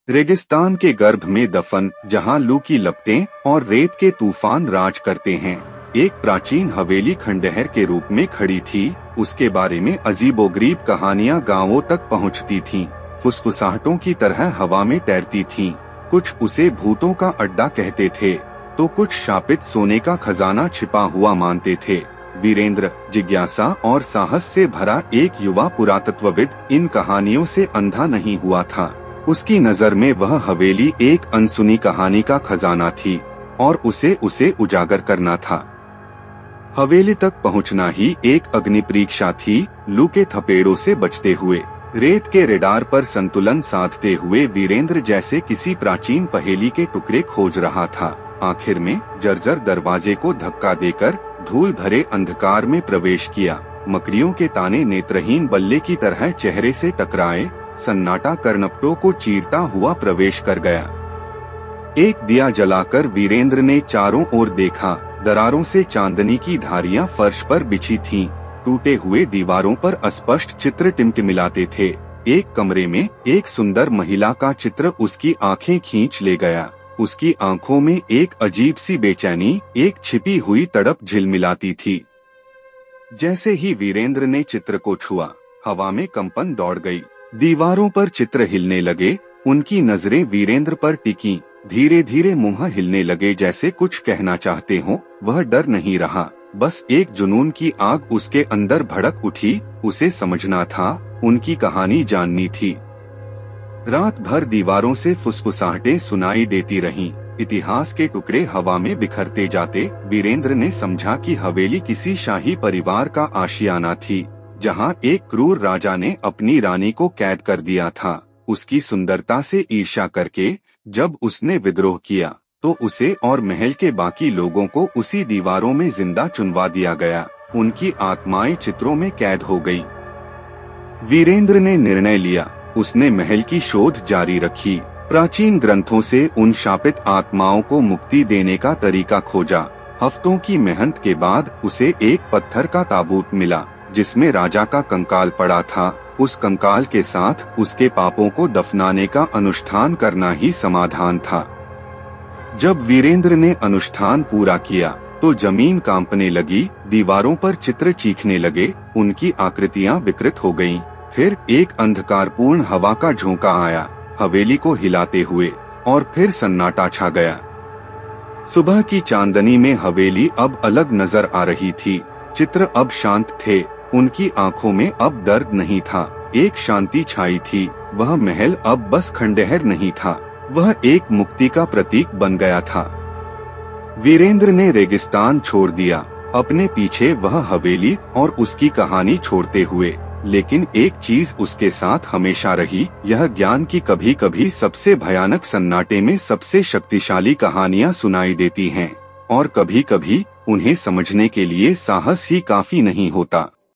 रेगिस्तान के गर्भ में दफन, जहां लू की लपटें और रेत के तूफान राज करते हैं, एक प्राचीन हवेली खंडहर के रूप में खड़ी थी। उसके बारे में अजीबोगरीब कहानियां गांवों तक पहुंचती थीं, फुसफुसाहटों की तरह हवा में तैरती थीं। कुछ उसे भूतों का अड्डा कहते थे, तो कुछ शापित सोने का खजाना छिपा हुआ मानते थे। वीरेंद्र, जिज्ञासा और साहस से भरा एक युवा पुरातत्वविद, इन कहानियों से अंधा नहीं हुआ था। उसकी नजर में वह हवेली एक अनसुनी कहानी का खजाना थी और उसे उजागर करना था। हवेली तक पहुंचना ही एक अग्नि परीक्षा थी। लू के थपेड़ों से बचते हुए, रेत के रेडार पर संतुलन साधते हुए वीरेंद्र जैसे किसी प्राचीन पहेली के टुकड़े खोज रहा था। आखिर में जर्जर दरवाजे को धक्का देकर धूल भरे अंधकार में प्रवेश किया। मकड़ियों के ताने नेत्रहीन बल्ले की तरह चेहरे से टकराए। सन्नाटा कर्णपटों को चीरता हुआ प्रवेश कर गया। एक दिया जलाकर वीरेंद्र ने चारों ओर देखा। दरारों से चांदनी की धारियां फर्श पर बिछी थीं। टूटे हुए दीवारों पर अस्पष्ट चित्र टिमटिमिलाते थे। एक कमरे में एक सुंदर महिला का चित्र उसकी आंखें खींच ले गया। उसकी आंखों में एक अजीब सी बेचैनी, एक छिपी हुई तड़प झिलमिलाती थी। जैसे ही वीरेंद्र ने चित्र को छुआ, हवा में कंपन दौड़ गई। दीवारों पर चित्र हिलने लगे। उनकी नजरें वीरेंद्र पर टिकी। धीरे धीरे मुंह हिलने लगे, जैसे कुछ कहना चाहते हो। वह डर नहीं रहा, बस एक जुनून की आग उसके अंदर भड़क उठी। उसे समझना था, उनकी कहानी जाननी थी। रात भर दीवारों से फुसफुसाहटें सुनाई देती रहीं। इतिहास के टुकड़े हवा में बिखरते जाते। वीरेंद्र ने समझा कि हवेली किसी शाही परिवार का आशियाना थी, जहां एक क्रूर राजा ने अपनी रानी को कैद कर दिया था। उसकी सुंदरता से ईर्ष्या करके जब उसने विद्रोह किया, तो उसे और महल के बाकी लोगों को उसी दीवारों में जिंदा चुनवा दिया गया। उनकी आत्माएं चित्रों में कैद हो गई। वीरेंद्र ने निर्णय लिया। उसने महल की शोध जारी रखी। प्राचीन ग्रंथों से उन शापित आत्माओं को मुक्ति देने का तरीका खोजा। हफ्तों की मेहनत के बाद उसे एक पत्थर का ताबूत मिला, जिसमें राजा का कंकाल पड़ा था। उस कंकाल के साथ उसके पापों को दफनाने का अनुष्ठान करना ही समाधान था। जब वीरेंद्र ने अनुष्ठान पूरा किया, तो जमीन कांपने लगी। दीवारों पर चित्र चीखने लगे। उनकी आकृतियां विकृत हो गईं। फिर एक अंधकारपूर्ण हवा का झोंका आया, हवेली को हिलाते हुए, और फिर सन्नाटा छा गया। सुबह की चांदनी में हवेली अब अलग नजर आ रही थी। चित्र अब शांत थे। उनकी आंखों में अब दर्द नहीं था, एक शांति छाई थी। वह महल अब बस खंडहर नहीं था, वह एक मुक्ति का प्रतीक बन गया था। वीरेंद्र ने रेगिस्तान छोड़ दिया, अपने पीछे वह हवेली और उसकी कहानी छोड़ते हुए। लेकिन एक चीज उसके साथ हमेशा रही, यह ज्ञान की कभी कभी सबसे भयानक सन्नाटे में सबसे शक्तिशाली कहानियां सुनाई देती हैं, और कभी कभी उन्हें समझने के लिए साहस ही काफी नहीं होता।